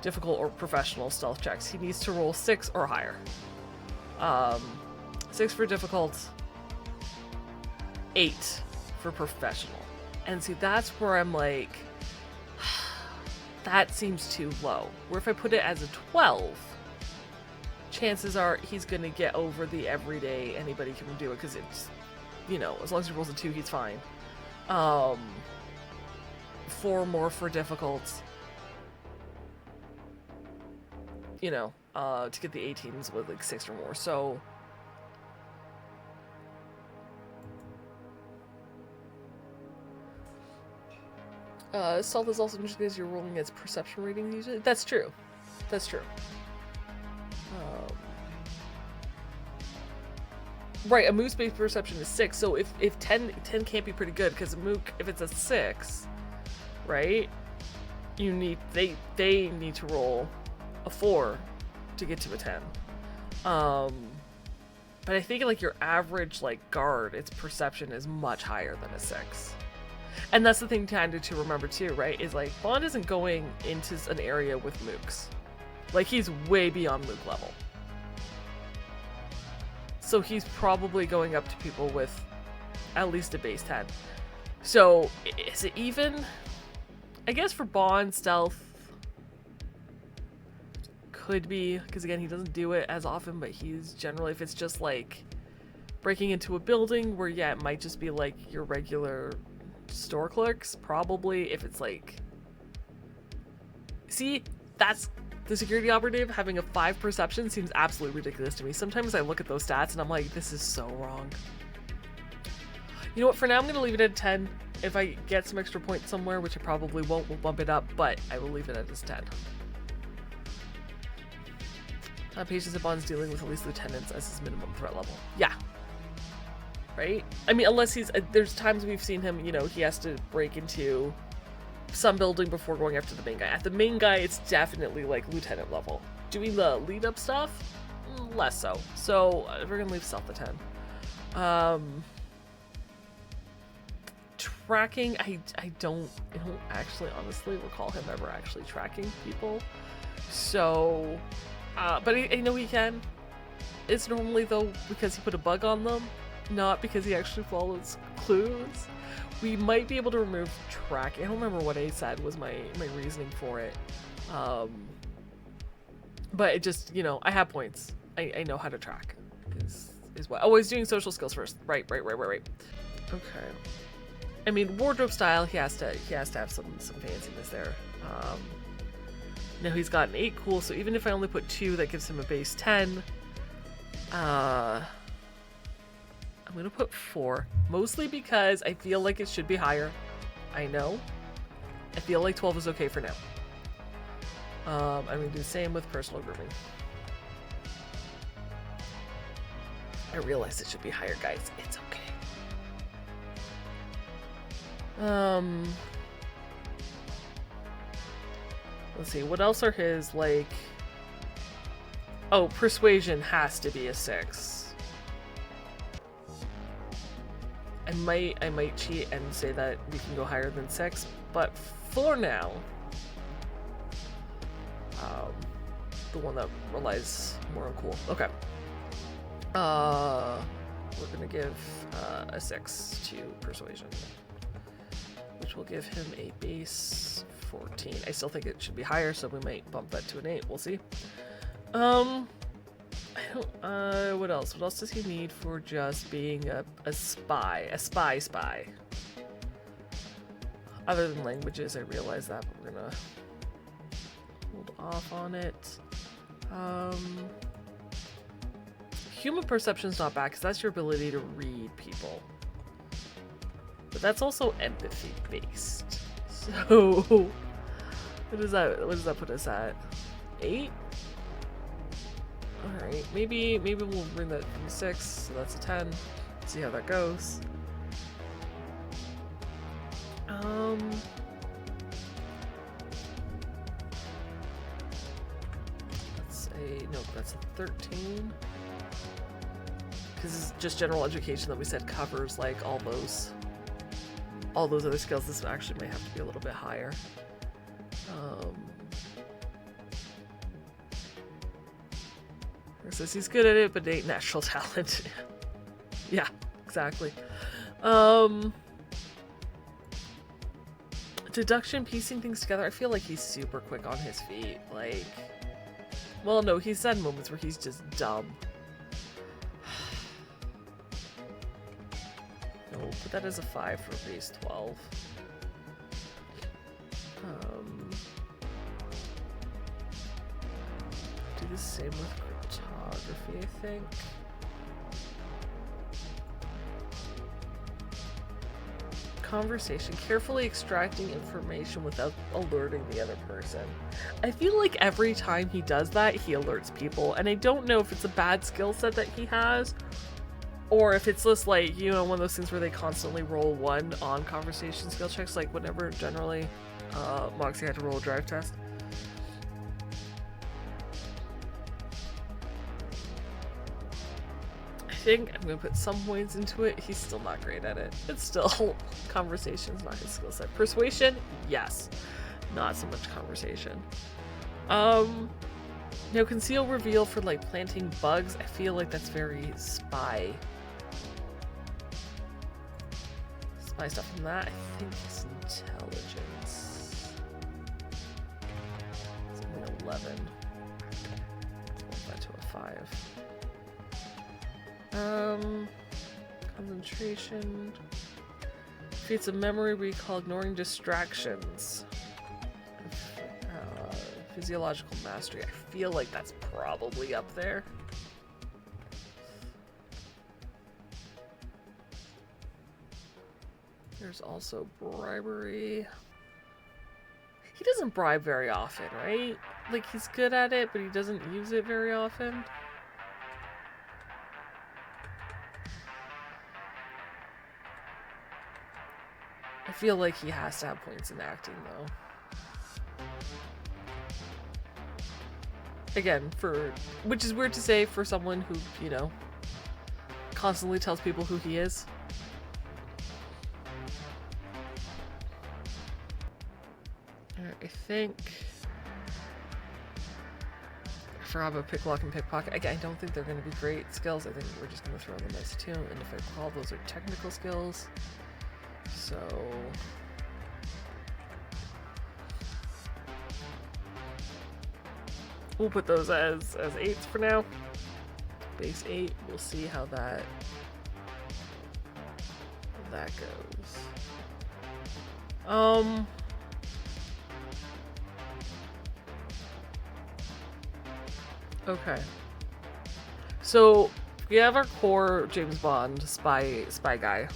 difficult or professional stealth checks, he needs to roll 6 or higher. 6 for difficult, 8 for professional. And see, that's where I'm like, that seems too low. Where if I put it as a 12, chances are he's going to get over the everyday anybody can do it, because it's, you know, as long as he rolls a 2, he's fine. 4 more for difficult. You know, to get the 18s with like 6 or more. So stealth is also interesting because you're rolling its perception rating usually. That's true. That's true. Right, a mook's base perception is 6, so if 10 can't be pretty good, because a mook, if it's a 6, right, you need, they need to roll a 4 to get to a 10. But I think like your average like guard, its perception is much higher than a 6. And that's the thing kind of to remember too, right? Is like Bond isn't going into an area with mooks. Like he's way beyond mook level. So he's probably going up to people with at least a base 10. So is it even? I guess for Bond, stealth could be, because again, he doesn't do it as often, but he's generally, if it's just like breaking into a building where, yeah, it might just be like your regular store clerks, probably. If it's like, see, that's the security operative having a 5 perception seems absolutely ridiculous to me. Sometimes I look at those stats and I'm like, this is so wrong. You know what, for now I'm going to leave it at 10. If I get some extra points somewhere, which I probably won't, we'll bump it up, but I will leave it at this 10. Patience of Bond's dealing with at least lieutenants as his minimum threat level. Yeah. Right? I mean, unless he's, there's times we've seen him, you know, he has to break into some building before going after the main guy. At the main guy, it's definitely like lieutenant level. Doing the lead up stuff, less so. So we're gonna leave stealth at 10. Tracking, I don't actually honestly recall him ever actually tracking people. So, but I know he can. It's normally though because he put a bug on them, not because he actually follows clues. We might be able to remove track. I don't remember what A said was my reasoning for it. But it just, you know, I have points. I know how to track. Is what. Oh, he's doing social skills first. Right. Okay. I mean, wardrobe style, he has to have some fanciness there. Now he's got an 8, cool. So even if I only put 2, that gives him a base 10. I'm gonna put 4, mostly because I feel like it should be higher. I know. I feel like 12 is okay for now. I'm gonna do the same with personal grooming. I realize it should be higher, guys. It's okay. Let's see, what else are his, like... Oh, persuasion has to be a 6. I might cheat and say that we can go higher than 6, but for now, the one that relies more on cool. Okay. We're gonna give a 6 to persuasion, which will give him a base 14. I still think it should be higher, so we might bump that to an 8. We'll see. I don't, what else? What else does he need for just being a spy? A spy. Other than languages, I realize that, but we're gonna hold off on it. Human perception's not bad, because that's your ability to read people. But that's also empathy based. So what does that put us at? 8? Alright, maybe we'll bring that from 6, so that's a 10. See how that goes. That's a 13. Because it's just general education that we said covers like all those other skills. This actually may have to be a little bit higher. It says he's good at it, but it ain't natural talent. Yeah, exactly. Deduction, piecing things together. I feel like he's super quick on his feet. Like, well, no, he's had moments where he's just dumb. No, but that is a 5 for base 12. Do the same with cryptography, I think. Conversation, carefully extracting information without alerting the other person. I feel like every time he does that, he alerts people, and I don't know if it's a bad skill set that he has, or if it's just like, you know, one of those things where they constantly roll 1 on conversation skill checks, like whenever generally Moxie had to roll a drive test. I think I'm gonna put some points into it. He's still not great at it. It's still conversation's not his skill set. Persuasion, yes. Not so much conversation. Now conceal reveal for like planting bugs. I feel like that's very spy stuff from that. I think it's intelligence. It's only 11. Let's move that to a 5. Concentration. Feats of memory recall, ignoring distractions. Physiological mastery. I feel like that's probably up there. There's also bribery. He doesn't bribe very often, right? Like, he's good at it, but he doesn't use it very often. I feel like he has to have points in acting, though. Again, which is weird to say for someone who, you know, constantly tells people who he is. I think I forgot about picklock and pickpocket. Again, I don't think they're going to be great skills. I think we're just going to throw them as 2. And if I recall, those are technical skills. So we'll put those as 8s for now. Base 8. We'll see how that goes. Okay. So We have our core James Bond spy guy.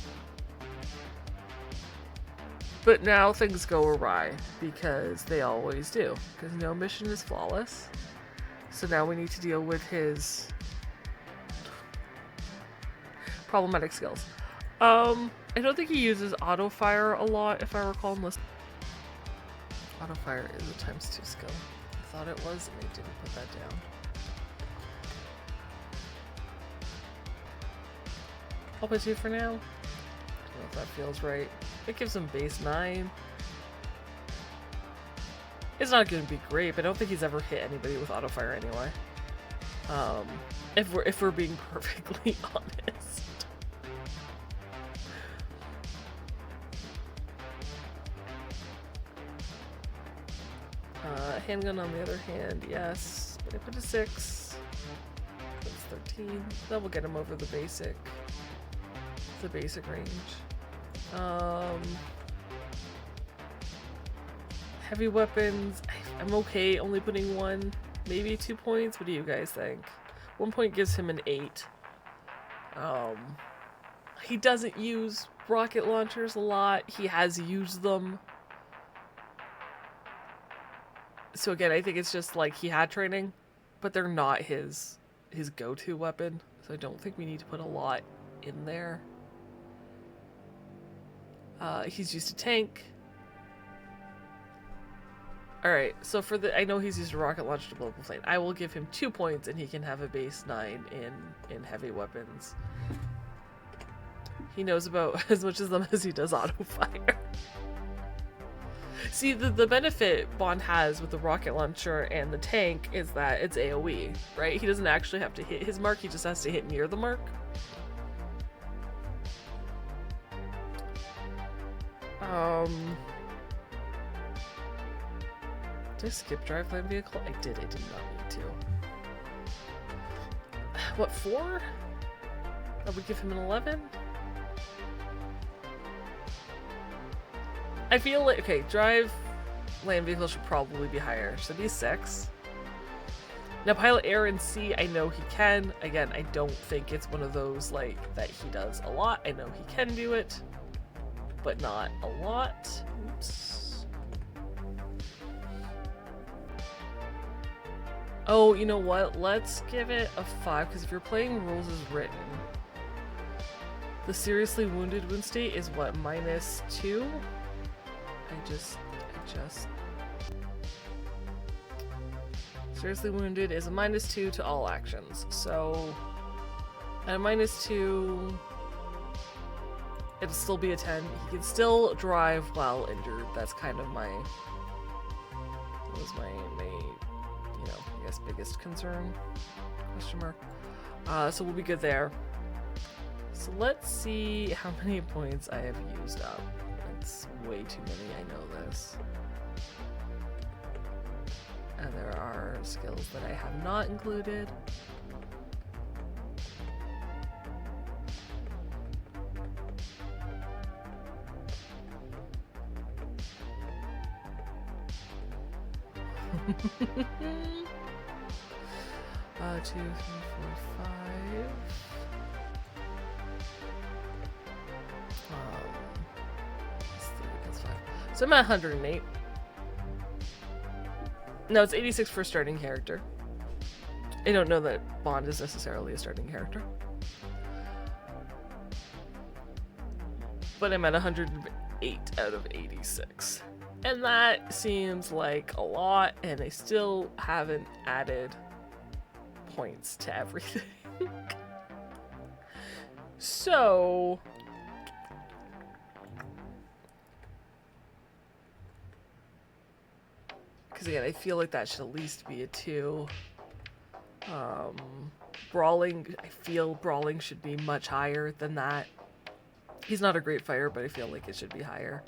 But now things go awry, because they always do. Because no mission is flawless. So now we need to deal with his problematic skills. I don't think he uses auto fire a lot, if I recall. Unless auto fire is a ×2 skill. I thought it was, and they didn't put that down. I'll put 2 for now. I don't know if that feels right. It gives him base 9. It's not going to be great, but I don't think he's ever hit anybody with auto fire anyway. If we're being perfectly honest. Handgun on the other hand, yes. But I put a 6. That's 13. That will get him over the basic range. Heavy weapons, I'm okay only putting 1, maybe 2 points. What do you guys think? 1 point gives him an 8. He doesn't use rocket launchers a lot. He has used them. So again, I think it's just like he had training, but they're not his go-to weapon. So I don't think we need to put a lot in there. He's used to tank. Alright, so for the, I know he's used a rocket launcher to blow up a plane. I will give him 2 points and he can have a base 9 in heavy weapons. He knows about as much of them as he does auto fire. See, the benefit Bond has with the rocket launcher and the tank is that it's AoE, right? He doesn't actually have to hit his mark, he just has to hit near the mark. Did I skip drive land vehicle? I did not need to. What, 4? I would give him an 11? I feel like, okay, drive land vehicle should probably be higher. Should be 6. Now pilot air and sea, I know he can. Again, I don't think it's one of those like that he does a lot. I know he can do it, but not a lot. Oops. Oh, you know what? Let's give it a 5, because if you're playing rules as written, the seriously wounded wound state is what, -2? I just seriously wounded is a -2 to all actions. So at a -2, it'll still be a 10. He can still drive while injured. That's kind of my you know, I guess biggest concern, question mark. So we'll be good there. So let's see how many points I have used up. It's way too many, I know this. And there are skills that I have not included. Two, three, four, 5. That's 3, that's 5. So I'm at 108. No, it's 86 for a starting character. I don't know that Bond is necessarily a starting character. But I'm at 108 out of 86. And that seems like a lot, and I still haven't added points to everything. So because again, I feel like that should at least be a 2. Brawling, I feel brawling should be much higher than that. He's not a great fighter, but I feel like it should be higher.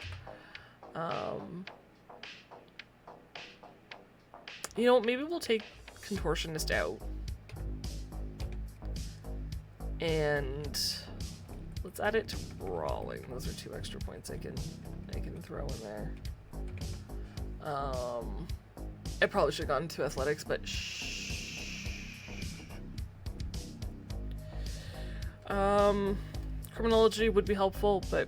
You know, maybe we'll take Contortionist out. And let's add it to Brawling. Those are 2 extra points I can throw in there. I probably should have gone to Athletics, but shh. Criminology would be helpful, but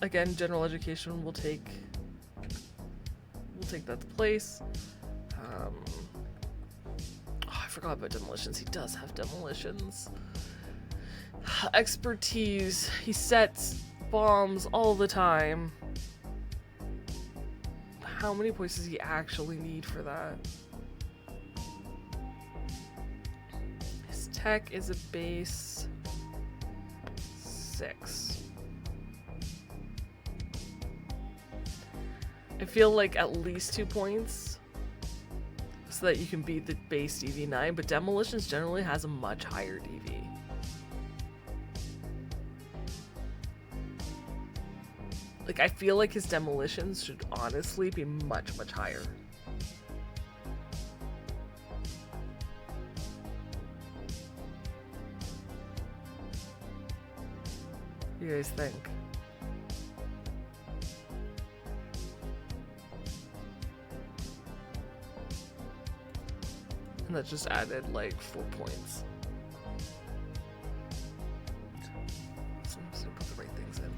again, general education will take that place. Oh, I forgot about demolitions. He does have demolitions. Expertise. He sets bombs all the time. How many points does he actually need for that? His tech is a base 6. I feel like at least 2 points so that you can beat the base DV9, but demolitions generally has a much higher DV. Like, I feel like his demolitions should honestly be much, much higher. What do you guys think? And that just added like 4 points. So I'm just gonna put the right things in.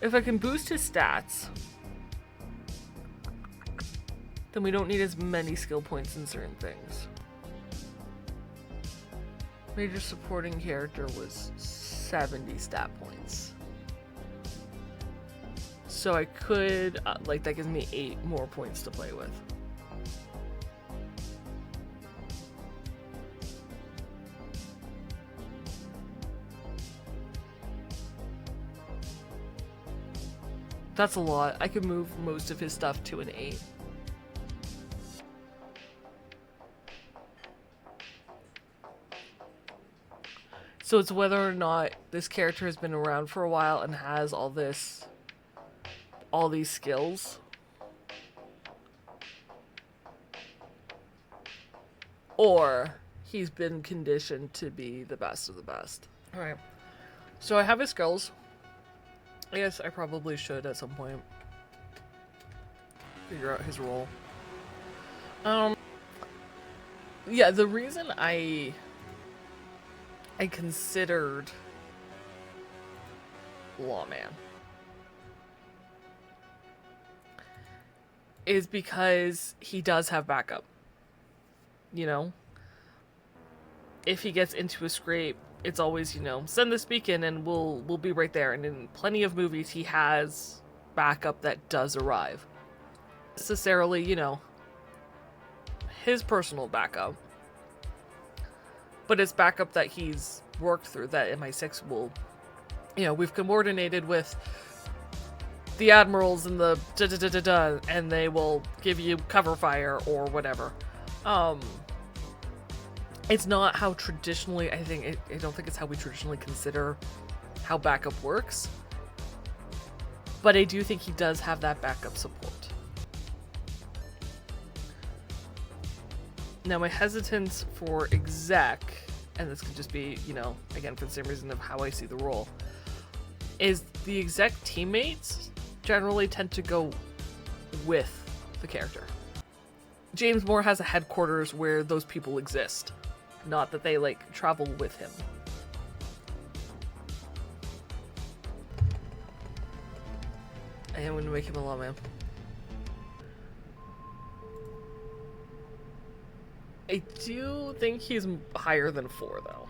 If I can boost his stats, then we don't need as many skill points in certain things. Major supporting character was 70 stat points. So I could, like, that gives me 8 more points to play with. That's a lot. I could move most of his stuff to an 8. So it's whether or not this character has been around for a while and has all these skills. Or he's been conditioned to be the best of the best. Alright. So I have his skills. I guess I probably should at some point figure out his role. Yeah, the reason I considered Lawman is because he does have backup. You know? If he gets into a scrape, it's always, you know, send this beacon and we'll be right there. And in plenty of movies, he has backup that does arrive. Necessarily, you know, his personal backup. But it's backup that he's worked through, that MI6 will, you know, we've coordinated with the admirals and the da-da-da-da-da, and they will give you cover fire or whatever. It's not how traditionally, I don't think it's how we traditionally consider how backup works. But I do think he does have that backup support. Now my hesitance for exec, and this could just be, you know, again for the same reason of how I see the role, is the exec teammates generally tend to go with the character. James Moore has a headquarters where those people exist. Not that they, like, travel with him. I am going to make him a lawman. I do think he's higher than 4, though.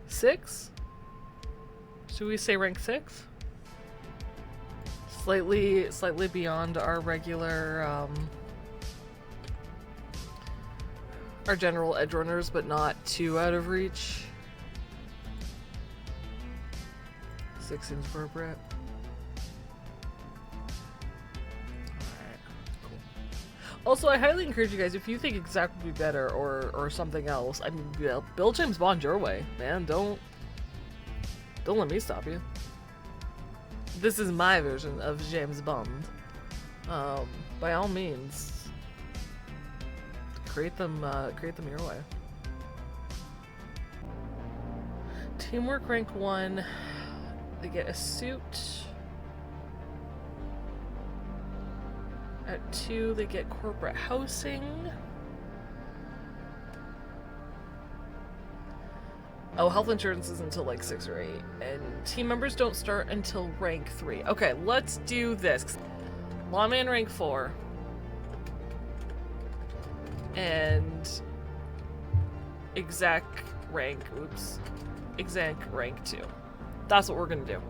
Six? Should we say rank 6? Slightly beyond our regular, our general edge runners, but not too out of reach. 6 seems appropriate. Alright, cool. Also, I highly encourage you guys, if you think exec would be better or something else, I mean, build James Bond your way, man. Don't let me stop you. This is my version of James Bond. By all means, create them your way. Teamwork rank 1. They get a suit at 2, they get corporate housing. Oh, health insurance is until like 6 or 8. And team members don't start until rank 3. Okay, let's do this. Lawman rank 4. And exec rank 2. That's what we're gonna do.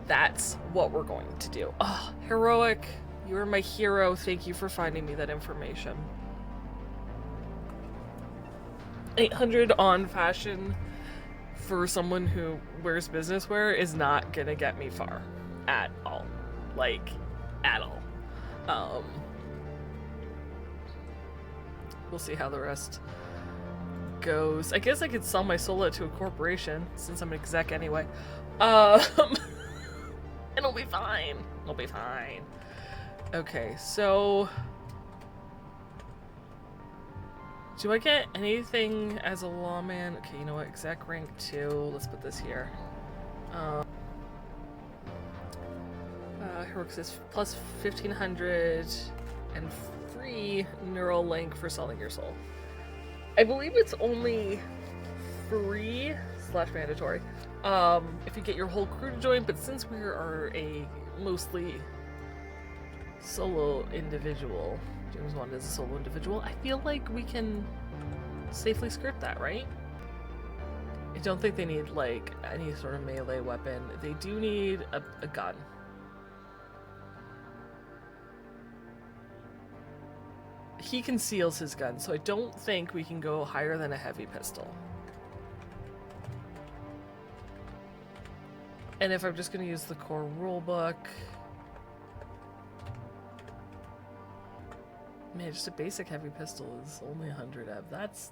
That's what we're going to do. Oh, heroic. You are my hero. Thank you for finding me that information. 800 on fashion for someone who wears business wear is not gonna get me far. At all. Like, at all. We'll see how the rest goes. I guess I could sell my soul to a corporation, since I'm an exec anyway. It'll be fine. It'll be fine. Okay, so... do I get anything as a lawman? Okay, you know what? Exec rank 2. Let's put this here. Heroic is plus 1500 and free neural link for selling your soul. I believe it's only free / mandatory if you get your whole crew to join, but since we are a mostly solo individual, James Bond is a solo individual, I feel like we can safely skirt that, right? I don't think they need like any sort of melee weapon. They do need a gun. He conceals his gun, so I don't think we can go higher than a heavy pistol. And if I'm just going to use the core rulebook... man, just a basic heavy pistol is only 100 EV. That's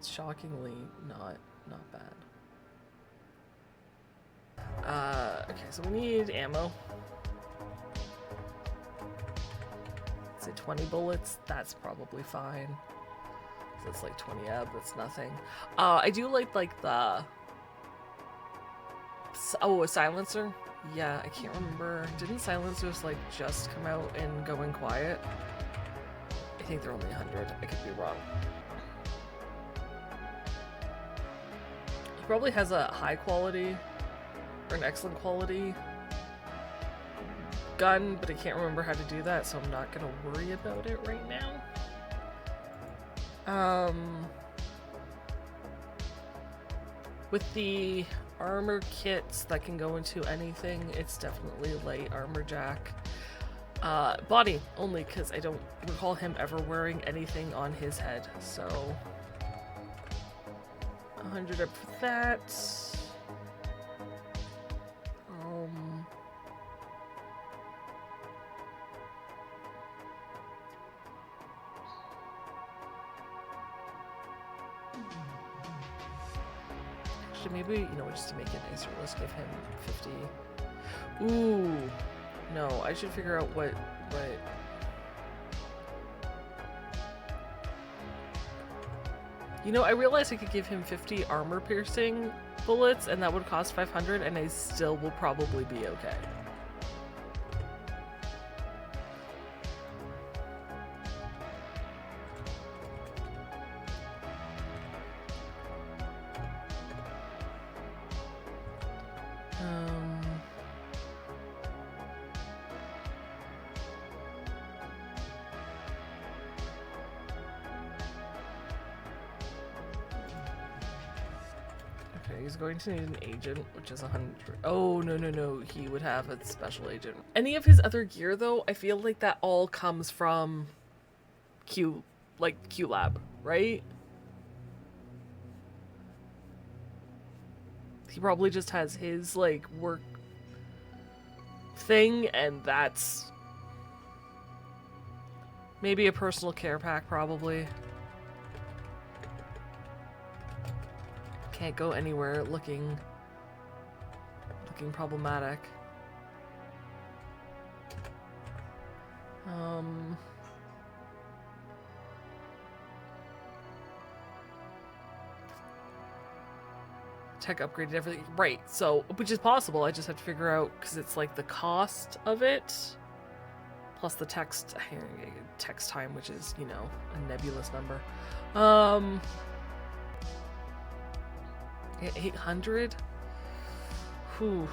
shockingly not bad. Okay, so we need ammo. Say 20 bullets, that's probably fine. So it's like 20 EV, that's nothing. I do like the... oh, a silencer? Yeah, I can't remember. Didn't silencers like just come out and go in quiet? I think they're only 100. I could be wrong. He probably has a high quality or an excellent quality gun, but I can't remember how to do that, so I'm not gonna worry about it right now. With the armor kits that can go into anything, it's definitely light armor jack. Body only because I don't recall him ever wearing anything on his head, so 100 up for that. Actually, maybe, you know, just to make it nicer, let's give him 50. Ooh. No, I should figure out what... You know, I realized I could give him 50 armor-piercing bullets, and that would cost 500, and I still will probably be okay. He's going to need an agent, which is 100. Oh, no. He would have a special agent. Any of his other gear, though, I feel like that all comes from Q Lab, right? He probably just has his, like, work thing, and that's maybe a personal care pack, probably. Can't go anywhere looking problematic. Tech upgraded everything. Right, so, which is possible, I just have to figure out, because it's like the cost of it, plus the text time, which is, you know, a nebulous number. 800? Whew.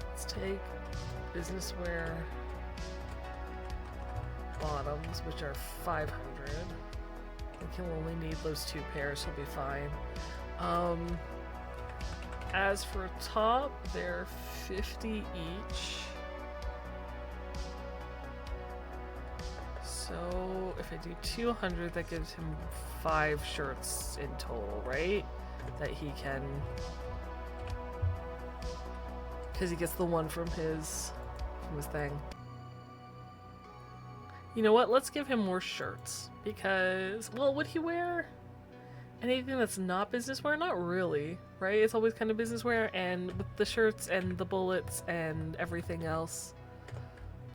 Let's take business wear bottoms, which are 500. He'll only need those 2 pairs, he'll be fine. As for top, they're 50 each. So if I do 200, that gives him 5 shirts in total, right? That he can, because he gets the one from his thing. You know what? Let's give him more shirts because, well, would he wear anything that's not business wear? Not really, right? It's always kind of business wear, and with the shirts and the bullets and everything else,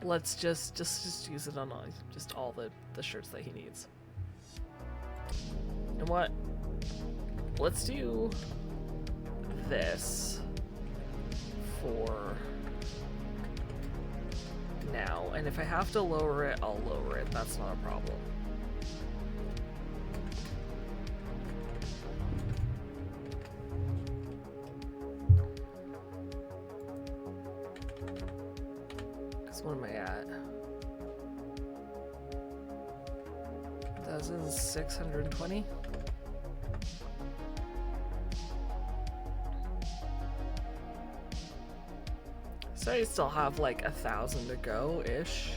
let's just use it on just all the shirts that he needs. You know what? Let's do this for now, and if I have to lower it, I'll lower it. That's not a problem. Because what am I at? 1,620? So I still have like 1,000 to go-ish.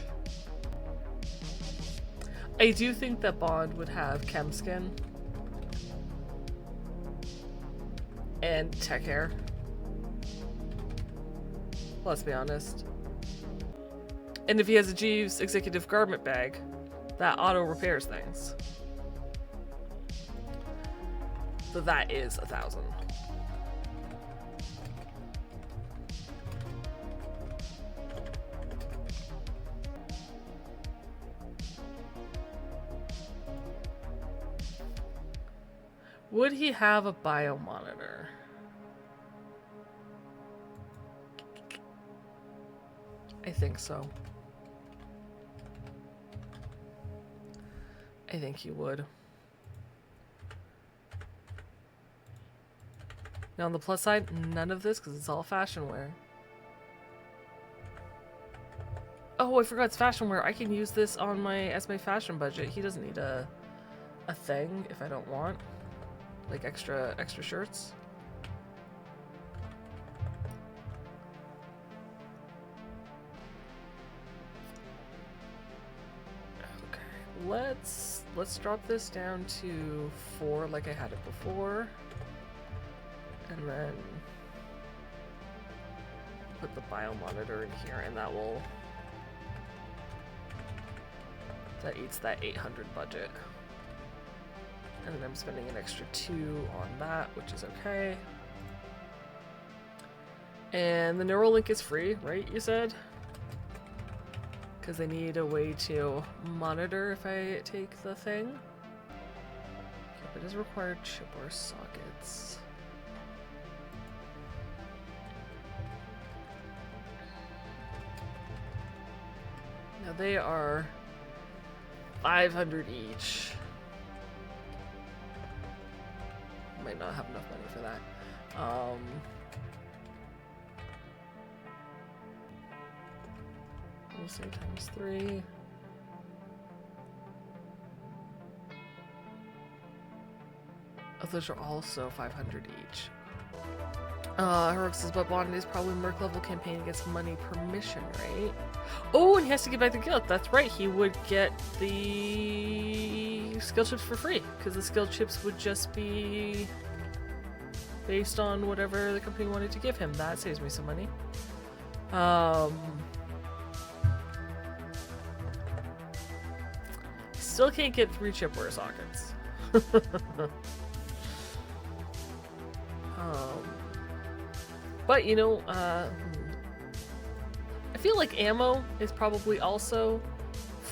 I do think that Bond would have chem skin and tech hair. Let's be honest. And if he has a Jeeves executive garment bag, that auto repairs things. So that is 1,000. Would he have a bio monitor? I think so. I think he would. Now on the plus side, none of this because it's all fashion wear. Oh, I forgot it's fashion wear. I can use this on as my fashion budget. He doesn't need a thing if I don't want. Like extra shirts. Okay, let's drop this down to 4 like I had it before. And then put the bio monitor in here, and that eats that 800 budget. And then I'm spending an extra 2 on that, which is okay. And the Neuralink is free, right, you said? Because they need a way to monitor if I take the thing. Okay, but it does require chipware sockets. Now they are 500 each. Might not have enough money for that. We'll say times 3. Oh, those are also 500 each. Heroic says, but Bond is probably Merc level campaign against money permission, right? Oh, and he has to get back the guild. That's right. He would get the skill chips for free because the skill chips would just be based on whatever the company wanted to give him. That saves me some money. Still can't get 3 chipware sockets. But you know, I feel like ammo is probably also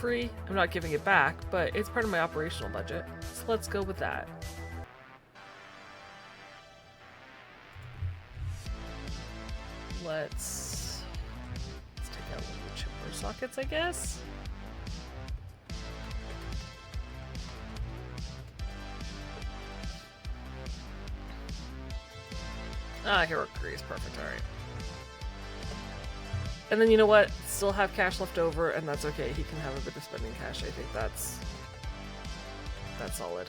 free. I'm not giving it back, but it's part of my operational budget. So let's go with that. Let's take out one of the chipper sockets, I guess. Heroic Grease, perfect, alright. And then you know what? Still have cash left over, and that's okay. He can have a bit of spending cash. I think that's solid.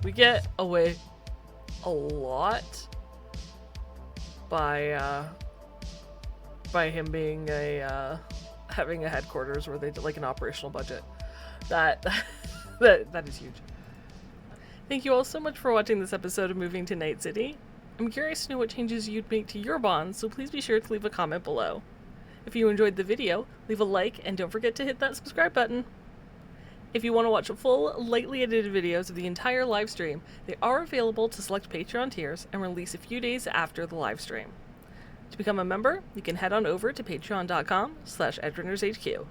We get away a lot by him being having a headquarters where they did like an operational budget. That is huge. Thank you all so much for watching this episode of Moving to Night City. I'm curious to know what changes you'd make to your bonds, so please be sure to leave a comment below. If you enjoyed the video, leave a like and don't forget to hit that subscribe button. If you want to watch full, lightly edited videos of the entire live stream, they are available to select Patreon tiers and release a few days after the live stream. To become a member, you can head on over to patreon.com/edrunnershq.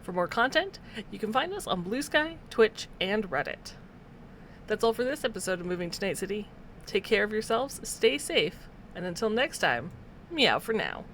For more content, you can find us on Blue Sky, Twitch, and Reddit. That's all for this episode of Moving to Night City. Take care of yourselves, stay safe, and until next time, meow for now.